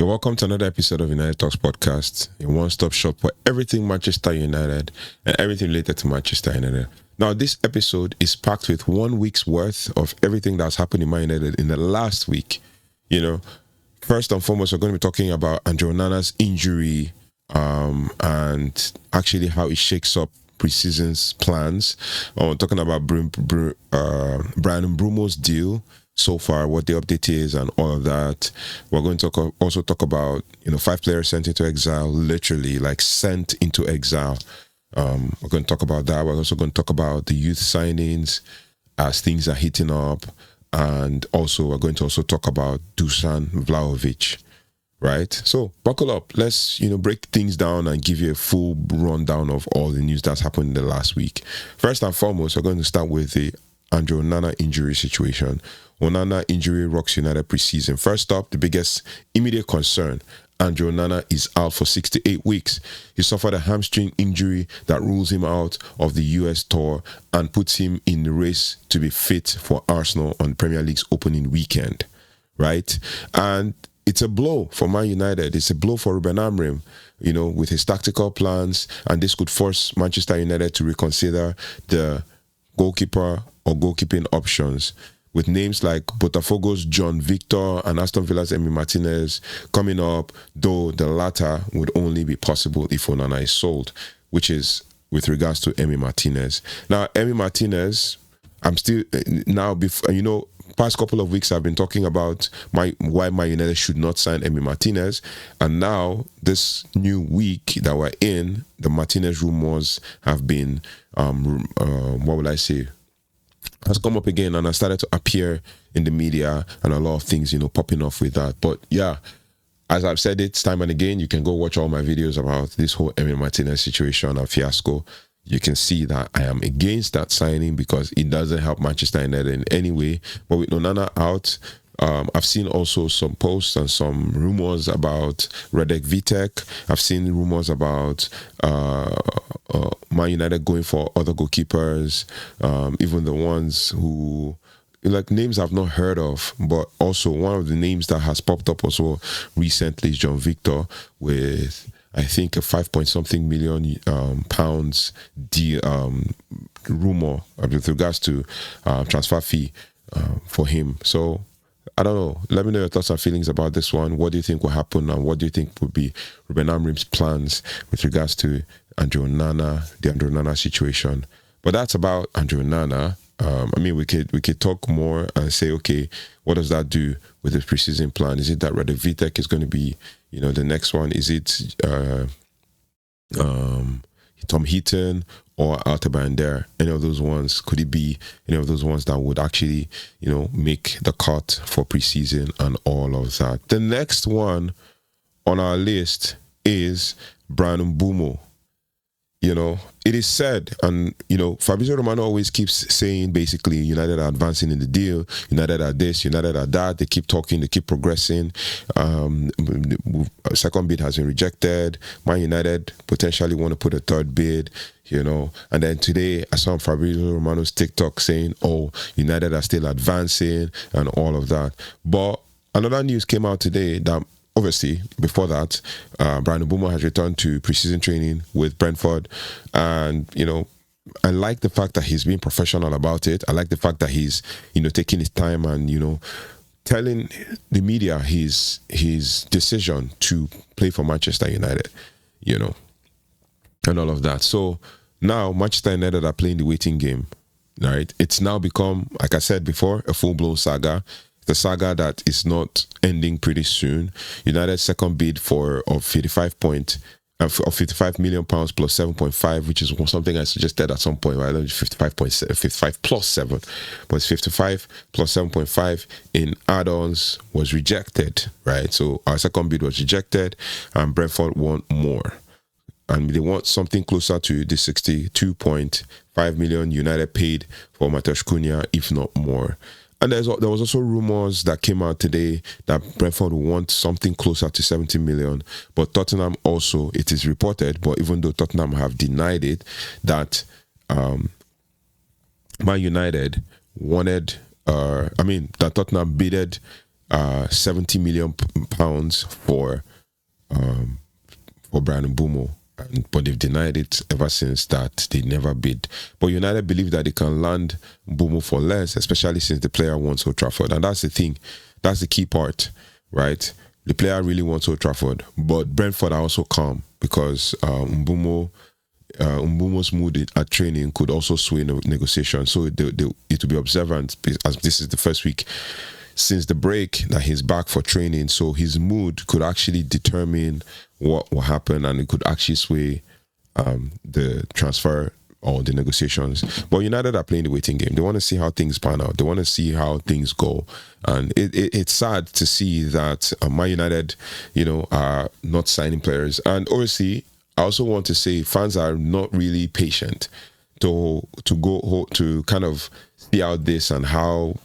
You're welcome to another episode of United Talks Podcast, a one-stop shop for everything Manchester United and everything related to Manchester United. Now, this episode is packed with 1 week's worth of everything that's happened in Man United in the last week. You know, first and foremost, we're going to be talking about Onana's injury and actually how it shakes up preseason's plans. We're talking about Bryan Mbeumo's deal so far, what the update is and all of that. We're going to also talk about, 5 players sent into exile, literally like sent into exile. We're going to talk about that. We're also going to talk about the youth signings as things are heating up. And also, we're going to also talk about Dusan Vlahović, right? So, buckle up. Let's, break things down and give you a full rundown of all the news that's happened in the last week. First and foremost, we're going to start with the Onana injury situation. Onana injury rocks United preseason. First up, the biggest immediate concern. Onana is out for 68 weeks. He suffered a hamstring injury that rules him out of the US tour and puts him in the race to be fit for Arsenal on Premier League's opening weekend, right? And it's a blow for Man United. It's a blow for Ruben Amorim, with his tactical plans, and this could force Manchester United to reconsider the goalkeeper or goalkeeping options, with names like Botafogo's John Victor and Aston Villa's Emi Martinez coming up, though the latter would only be possible if Onana is sold, which is with regards to Emi Martinez. Now, Emi Martinez, I'm still, past couple of weeks I've been talking about why Man United should not sign Emi Martinez, and now this new week that we're in, the Martinez rumors have been, has come up again and has started to appear in the media, and a lot of things, popping off with that. But yeah, as I've said it time and again, you can go watch all my videos about this whole Emi Martinez situation and fiasco. You can see that I am against that signing because it doesn't help Manchester United in any way. But with Onana out, I've seen also some posts and some rumors about Radek Vitek. I've seen rumors about Man United going for other goalkeepers, even the ones who, names I've not heard of. But also one of the names that has popped up also recently is John Victor, with I think a 5-point-something million pounds deal, rumor with regards to transfer fee for him. So I don't know. Let me know your thoughts and feelings about this one. What do you think will happen, and what do you think would be Ruben Amorim's plans with regards to the Onana situation? But that's about Onana. We could talk more and say, okay, what does that do with his preseason plan? Is it that Radek Vitek is going to be, the next one? Is it Tom Heaton or Altabander? Any of those ones? Could it be any of those ones that would actually, make the cut for preseason and all of that? The next one on our list is Bryan Mbeumo. It is said, and Fabrizio Romano always keeps saying basically United are advancing in the deal, United are this, United are that. They keep talking, they keep progressing. Second bid has been rejected. Man United potentially want to put a third bid, and then today I saw Fabrizio Romano's TikTok saying, oh, United are still advancing and all of that. But another news came out today that obviously, before that, Bryan Mbeumo has returned to preseason training with Brentford. And, I like the fact that he's being professional about it. I like the fact that he's, taking his time and, telling the media his decision to play for Manchester United, and all of that. So now Manchester United are playing the waiting game, right? It's now become, like I said before, a full-blown saga. The saga that is not ending pretty soon. United's second bid of 55 million pounds plus 7.5, which is something I suggested at some point. I don't know, 55 plus 7, but it's 55 plus 7.5 in add-ons was rejected, right? So our second bid was rejected, and Brentford want more, and they want something closer to the 62.5 million United paid for Matheus Cunha, if not more. And there was also rumors that came out today that Brentford want something closer to 70 million. But Tottenham also, it is reported, but even though Tottenham have denied it, that Man United wanted, that Tottenham bidded £70 million for Bryan Mbeumo. But they've denied it ever since that. They never bid. But United believe that they can land Mbeumo for less, especially since the player wants Old Trafford. And that's the thing. That's the key part, right? The player really wants Old Trafford. But Brentford are also calm because Mbeumo's mood at training could also sway negotiations. So it will be observant, as this is the first week since the break that he's back for training. So his mood could actually determine what will happen, and it could actually sway the transfer or the negotiations. But United are playing the waiting game. They want to see how things pan out. They want to see how things go. And it's sad to see that Man United, are not signing players. And obviously, I also want to say fans are not really patient to kind of see out this and how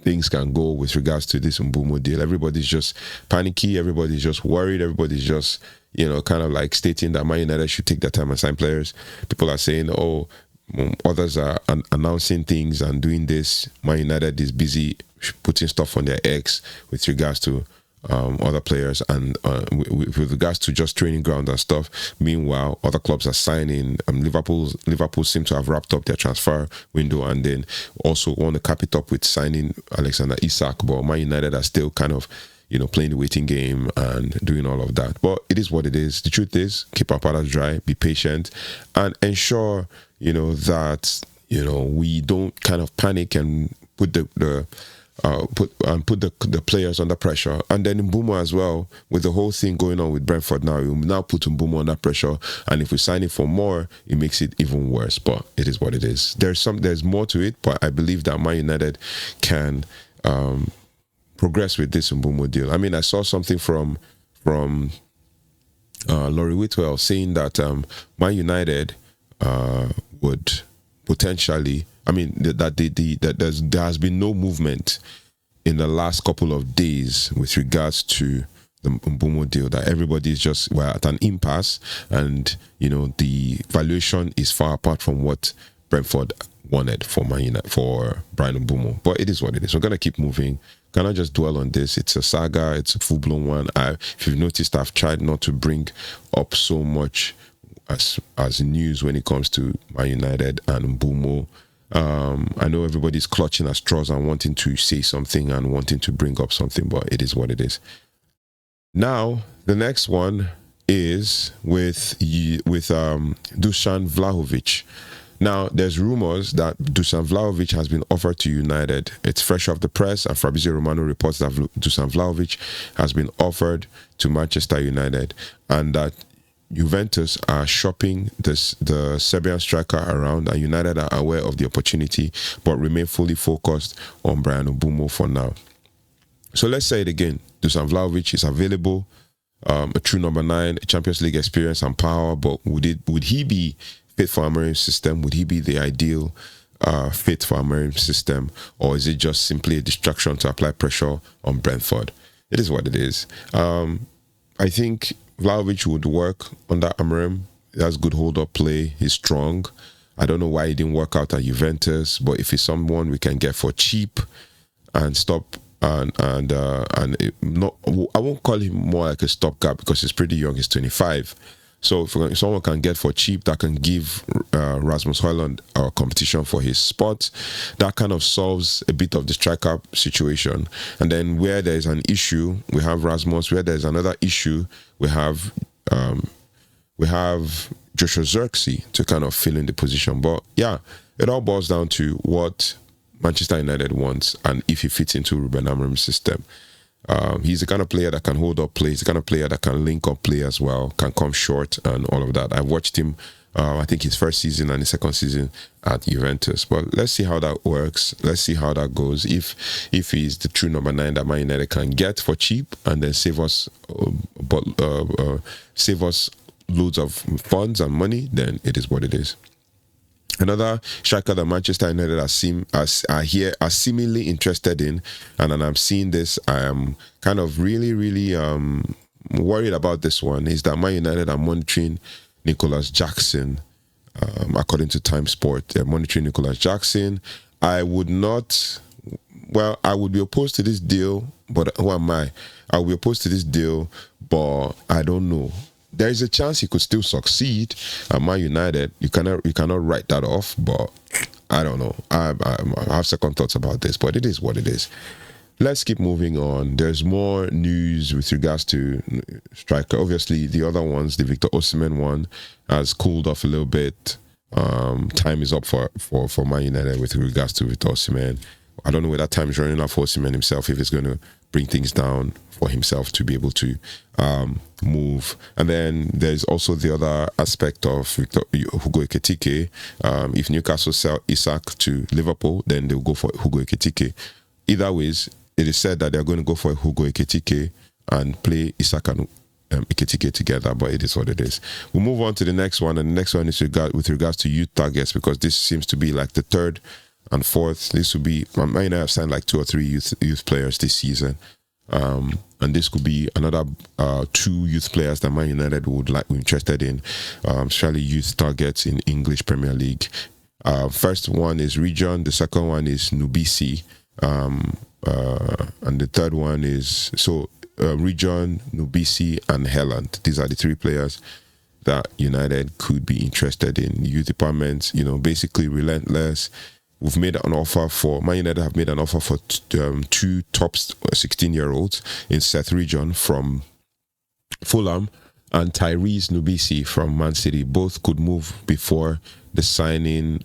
things can go with regards to this Mbeumo deal. Everybody's just panicky. Everybody's just worried. Everybody's just, kind of like stating that Man United should take their time and sign players. People are saying, others are announcing things and doing this. Man United is busy putting stuff on their X with regards to other players and with regards to just training ground and stuff. Meanwhile, other clubs are signing. Liverpool seem to have wrapped up their transfer window and then also want to cap it up with signing Alexander Isak. But Man United are still kind of playing the waiting game and doing all of that. But it is what it is. The truth is, keep our powder dry, be patient, and ensure that we don't kind of panic and put the players under pressure. And then Mbeumo as well, with the whole thing going on with Brentford now, we now put Mbeumo under pressure, and if we sign it for more, it makes it even worse. But it is what it is. There's more to it, but I believe that Man United can progress with this Mbeumo deal. I mean, I saw something from Laurie Whitwell saying that Man United would potentially, that there has been no movement in the last couple of days with regards to the Mbeumo deal, that everybody is just, we're at an impasse, and the valuation is far apart from what Brentford wanted for Bryan Mbeumo. But it is what it is. We're going to keep moving. Cannot just dwell on this. It's a saga. It's a full-blown one. If you've noticed, I've tried not to bring up so much as news when it comes to Man United and Mbeumo. I know everybody's clutching at straws and wanting to say something and wanting to bring up something, but it is what it is. Now, the next one is with Dusan Vlahović. Now, there's rumors that Dusan Vlahović has been offered to United. It's fresh off the press, and Fabrizio Romano reports that Dusan Vlahović has been offered to Manchester United, and that Juventus are shopping the Serbian striker around, and United are aware of the opportunity but remain fully focused on Bryan Mbeumo for now. So let's say it again. Dusan Vlahović is available, a true number 9, a Champions League experience and power, but would he be fit for Amorim's system? Would he be the ideal fit for Amorim's system, or is it just simply a distraction to apply pressure on Brentford? It is what it is. I think Vlahović would work under Amorim. He has good hold-up play. He's strong. I don't know why he didn't work out at Juventus, but if he's someone we can get for cheap and stop I won't call him more like a stopgap because he's pretty young. He's 25. So if someone can get for cheap that can give Rasmus Helland competition for his spot, that kind of solves a bit of the striker situation. And then where there's an issue, we have Rasmus. Where there's another issue, we have Joshua Zirkzee to kind of fill in the position. But yeah, it all boils down to what Manchester United wants and if he fits into Ruben Amorim's system. He's the kind of player that can hold up play. He's the kind of player that can link up play as well, can come short and all of that. I've watched him, I think his first season and his second season at Juventus. But let's see how that works. Let's see how that goes. If he's the true number 9 that Man United can get for cheap and then save us loads of funds and money, then it is what it is. Another striker that Manchester United are seemingly interested in, and I'm seeing this, I am kind of really worried about this one, is that Man United are monitoring Nicholas Jackson. According to Time Sport, they're monitoring Nicholas Jackson. I would be opposed to this deal but who am I? I'll be opposed to this deal, but I don't know. There is a chance he could still succeed at Man United. You cannot write that off, but I don't know. I have second thoughts about this, but it is what it is. Let's keep moving on. There's more news with regards to striker. Obviously, the other ones, the Victor Osimhen one, has cooled off a little bit. Time is up for Man United with regards to Victor Osimhen. I don't know whether time is running out for Osimhen himself, if it's going to bring things down for himself to be able to move. And then there's also the other aspect of Hugo Ekitike. If Newcastle sell Isak to Liverpool, then they'll go for Hugo Ekitike. Either ways, it is said that they're going to go for Hugo Ekitike and play Isak and Ekitike together, but it is what it is. We'll move on to the next one, and the next one is with regards to youth targets, because this seems to be like the third and fourth. This would be, I might have signed like 2 or 3 youth players this season, and this could be another 2 youth players that Man United would be interested in, especially youth targets in English Premier League. First one is Ridgeon, the second one is Noubissie, and the third one is Ridgeon, Noubissie, and Helland. These are the 3 players that United could be interested in. Youth departments, basically relentless. We've made an offer for Man United have made an offer for 2 top 16-year-olds in Seth Ridgeon from Fulham and Tyrese Noubissie from Man City. Both could move before signing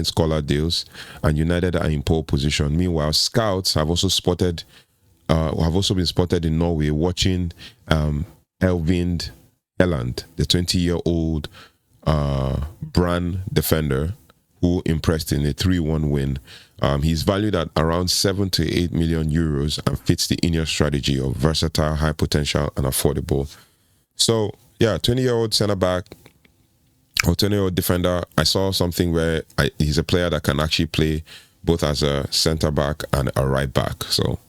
scholar deals, and United are in pole position. Meanwhile, scouts have also been spotted in Norway watching Helland, the 20-year-old Brann defender, who impressed in a 3-1 win. He's valued at around 7 to 8 million euros and fits the INEOS strategy of versatile, high potential, and affordable. So, yeah, 20-year-old centre-back or 20-year-old defender. I saw something where he's a player that can actually play both as a centre-back and a right-back. So,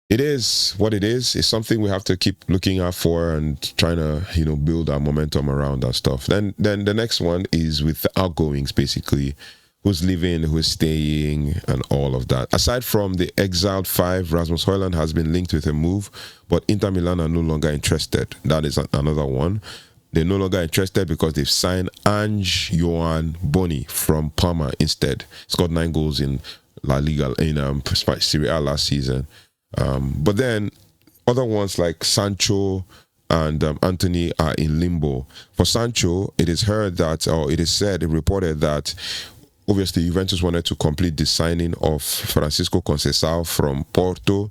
it is what it is. It's something we have to keep looking out for and trying to, build our momentum around and stuff. Then the next one is with the outgoings, basically. Who's leaving, who's staying, and all of that. Aside from the exiled 5, Rasmus Højlund has been linked with a move, but Inter Milan are no longer interested. That is another one. They're no longer interested because they've signed Ange Johan Boni from Parma instead. He scored 9 goals in La Liga, in Serie A last season. But then other ones like Sancho and Anthony are in limbo. For Sancho, it is reported that obviously Juventus wanted to complete the signing of Francisco Conceição from Porto,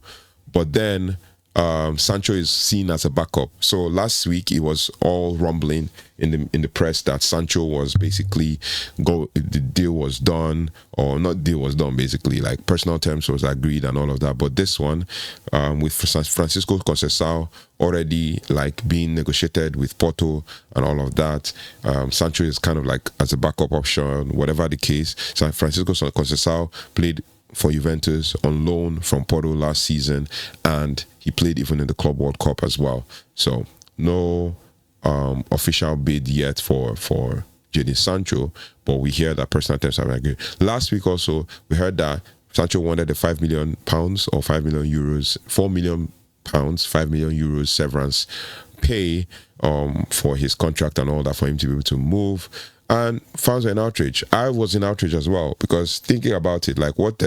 but then Sancho is seen as a backup. So last week it was all rumbling in the press that Sancho was basically the deal was done, or not deal was done, basically like personal terms was agreed and all of that. But this one with Francisco Conceição already like being negotiated with Porto and all of that, Sancho is kind of like as a backup option, whatever the case. So Francisco Conceição played for Juventus on loan from Porto last season, and he played even in the Club World Cup as well. So no official bid yet for Jadon Sancho, but we hear that personal terms are very good. Last week also, we heard that Sancho wanted the £5 million or €5 million, £4 million, €5 million severance pay for his contract and all that, for him to be able to move. And fans were in outrage. I was in outrage as well, because thinking about it, like what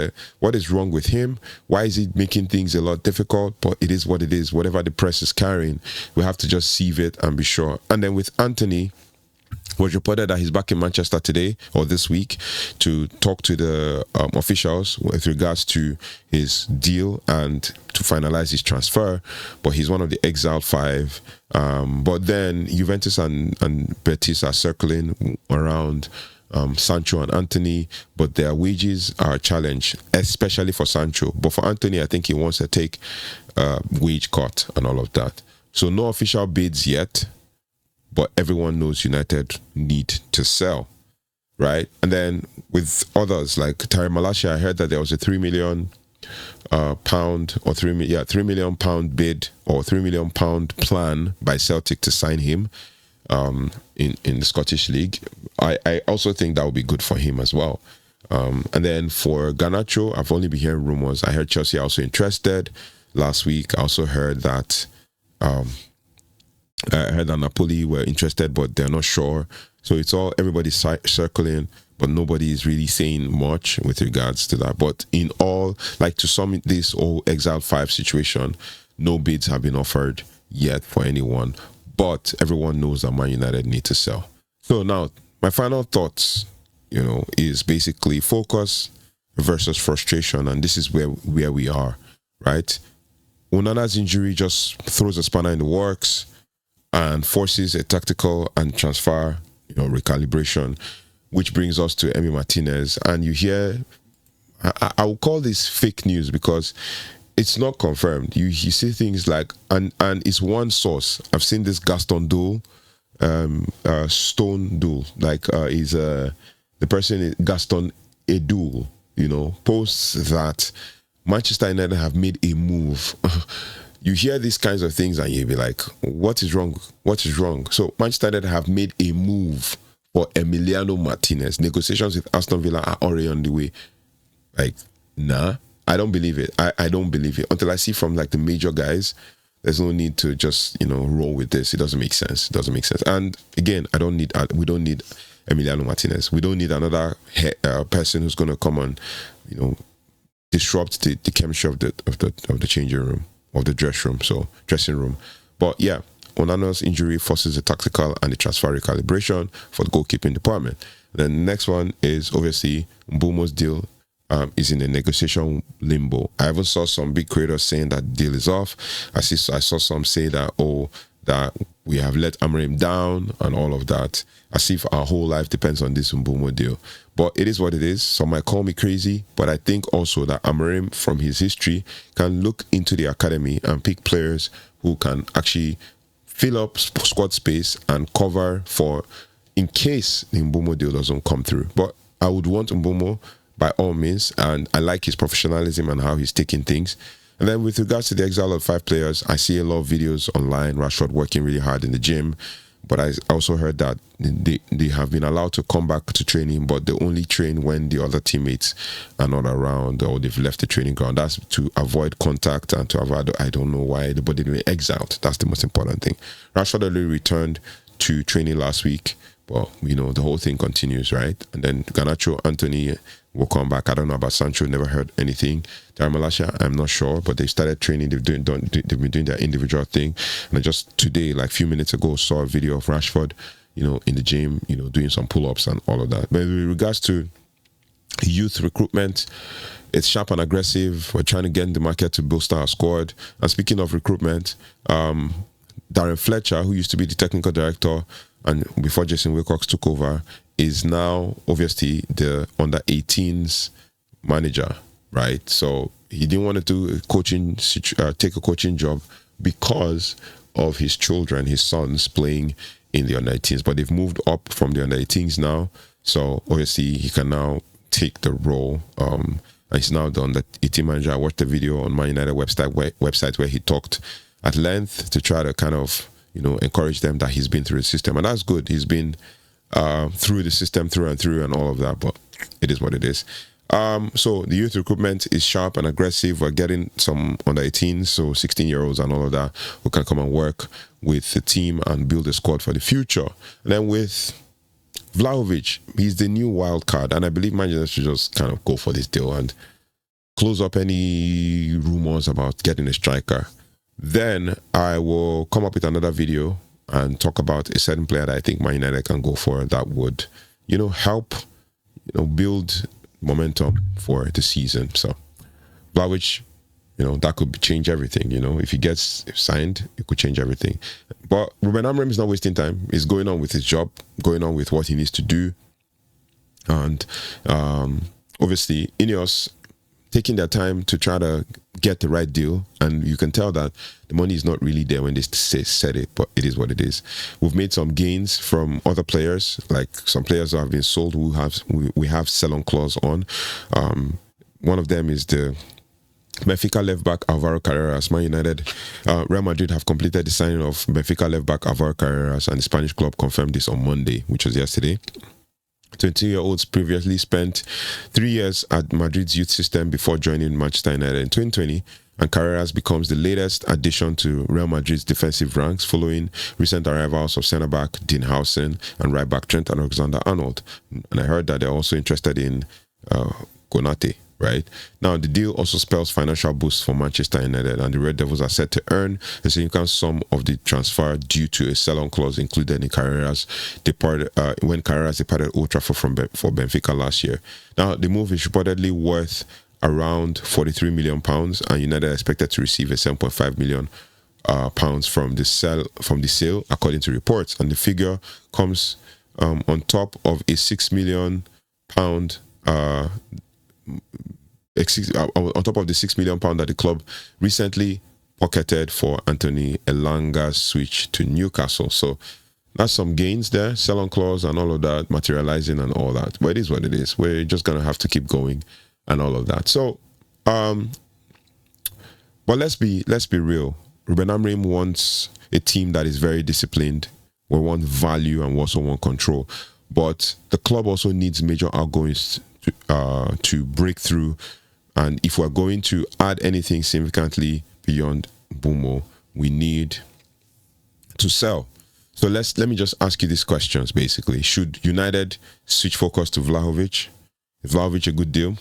is wrong with him? Why is he making things a lot difficult? But it is what it is. Whatever the press is carrying, we have to just sieve it and be sure. And then with Anthony, it was reported that he's back in Manchester today or this week to talk to the officials with regards to his deal and to finalize his transfer. But he's one of the exiled 5. But then Juventus and Betis are circling around Sancho and Anthony, but their wages are a challenge, especially for Sancho. But for Anthony, I think he wants to take wage cut and all of that. So no official bids yet, but everyone knows United need to sell, right? And then with others like Tyrell Malacia, I heard that there was a £3 million £3 million bid or £3 million plan by Celtic to sign him in the Scottish League. I also think that would be good for him as well. And then for Garnacho, I've only been hearing rumors. I heard Chelsea are also interested. Last week, I also heard that Napoli were interested, but they're not sure. So it's all everybody's circling, but nobody is really saying much with regards to that. But in all, like to sum this whole Exile 5 situation, no bids have been offered yet for anyone, but everyone knows that Man United need to sell. So now, my final thoughts, is basically focus versus frustration, and this is where we are, right? Onana's injury just throws a spanner in the works and forces a tactical and transfer, recalibration, which brings us to Emi Martinez. And you hear, I will call this fake news because it's not confirmed. You see things like, and it's one source. I've seen this Gaston Doul, Stone Doul, like is the person Gaston Edul, posts that Manchester United have made a move. You hear these kinds of things and you'll be like, what is wrong? What is wrong? So Manchester United have made a move for Emiliano Martinez. Negotiations with Aston Villa are already on the way. Like, nah, I don't believe it. I don't believe it. Until I see from like the major guys, there's no need to just, roll with this. It doesn't make sense. It doesn't make sense. And again, we don't need Emiliano Martinez. We don't need another person who's going to come and, disrupt the chemistry of the changing room, of the dressing room. But yeah, Onana's injury forces the tactical and the transfer recalibration for the goalkeeping department. Then the next one is obviously Mbeumo's deal is in a negotiation limbo. I even saw some big creators saying that deal is off. I saw some say that that we have let Amorim down and all of that, as if our whole life depends on this Mbeumo deal. But it is what it is. Some might call me crazy, but I think also that Amorim, from his history, can look into the academy and pick players who can actually fill up squad space and cover for in case the Mbeumo deal doesn't come through. But I would want Mbeumo by all means, and I like his professionalism and how he's taking things. And then with regards to the exile of 5 players, I see a lot of videos online, Rashford working really hard in the gym, but I also heard that they have been allowed to come back to training, but they only train when the other teammates are not around or they've left the training ground. That's to avoid contact and to avoid, I don't know why, but they were exiled. That's the most important thing. Rashford only returned to training last week, but, the whole thing continues, right? And then Garnacho, Anthony will come back. I don't know about Sancho, never heard anything. Malasha, I'm not sure, but they started training. They've been doing their individual thing. And I just today, like a few minutes ago, saw a video of Rashford, in the gym, doing some pull-ups and all of that. But in regards to youth recruitment, it's sharp and aggressive. We're trying to get in the market to bolster our squad. And speaking of recruitment, Darren Fletcher, who used to be the technical director, and before Jason Wilcox took over, is now obviously the under-18s manager, right? So he didn't want to do take a coaching job because of his children, his sons playing in the under-18s. But they've moved up from the under-18s now, so obviously he can now take the role. And he's now the under-18 manager. I watched the video on My United website where he talked at length to try to kind of encourage them that he's been through the system, and that's good. He's been through the system through and all of that, but it is what it is. So the youth recruitment is sharp and aggressive. We're getting some under 18s, so 16-year-olds and all of that, who can come and work with the team and build a squad for the future. And then with Vlahović, he's the new wild card, and I believe Manchester should just kind of go for this deal and close up any rumors about getting a striker. Then I will come up with another video and talk about a certain player that I think Man United can go for that would, help, build momentum for the season. So, Vlahović, that could change everything. If he gets signed, it could change everything. But Ruben Amorim is not wasting time. He's going on with his job, going on with what he needs to do. And obviously, INEOS taking their time to try to get the right deal, and you can tell that the money is not really there when they said it, but it is what it is. We've made some gains from other players, like some players that have been sold we have sell-on clause on. One of them is the Benfica left-back Alvaro Carreras. Man United, Real Madrid have completed the signing of Benfica left-back Alvaro Carreras, and the Spanish club confirmed this on Monday, which was yesterday. 22-year-olds previously spent 3 years at Madrid's youth system before joining Manchester United in 2020, and Carreras becomes the latest addition to Real Madrid's defensive ranks following recent arrivals of centre-back Dean Howson and right-back Trent Alexander-Arnold. And I heard that they're also interested in Konate. Right now, the deal also spells financial boost for Manchester United, and the Red Devils are set to earn a significant sum of the transfer due to a sell-on clause included in Carreras when Carreras departed Old Trafford for Benfica last year. Now, the move is reportedly worth around £43 million, and United are expected to receive a £7.5 million pounds from the sale, according to reports, and the figure comes on top of a £6 million on top of the £6 million that the club recently pocketed for Anthony Elanga's switch to Newcastle. So that's some gains there, sell-on clause and all of that, materializing and all that. But it is what it is. We're just going to have to keep going and all of that. So, but let's be real. Ruben Amorim wants a team that is very disciplined. We want value and we also want control. But the club also needs major outgoings to break through, and if we're going to add anything significantly beyond Mbeumo, we need to sell. So let me just ask you these questions basically. Should United switch focus to Vlahović? Is Vlahović a good deal?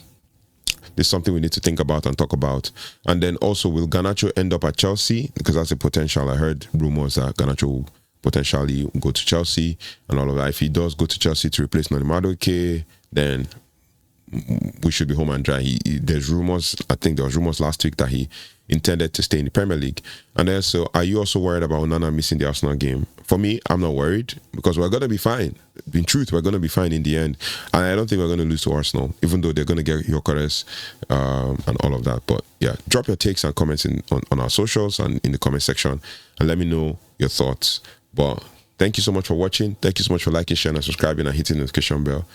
This is something we need to think about and talk about. And then also, will Garnacho end up at Chelsea? Because that's a potential. I heard rumors that Garnacho will potentially go to Chelsea and all of that. If he does go to Chelsea to replace Noubissie, then we should be home and dry. There's rumors, I think there was rumors last week that he intended to stay in the Premier League. And also, are you also worried about Onana missing the Arsenal game? For me, I'm not worried, because we're going to be fine. In truth, we're going to be fine in the end. And I don't think we're going to lose to Arsenal, even though they're going to get Gyökeres and all of that. But yeah, drop your takes and comments on our socials and in the comment section, and let me know your thoughts. But thank you so much for watching. Thank you so much for liking, sharing, and subscribing, and hitting the notification bell.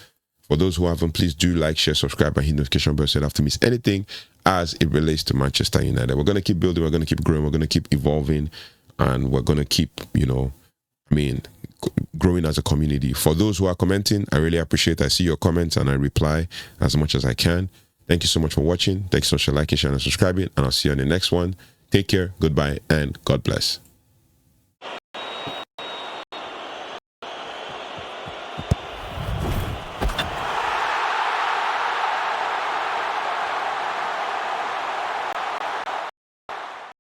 For those who haven't, please do like, share, subscribe, and hit the notification bell so you don't have to miss anything as it relates to Manchester United. We're going to keep building, we're going to keep growing, we're going to keep evolving, and we're going to keep, growing as a community. For those who are commenting, I really appreciate it. I see your comments and I reply as much as I can. Thank you so much for watching. Thanks so much for liking, sharing, and subscribing, and I'll see you on the next one. Take care, goodbye, and God bless.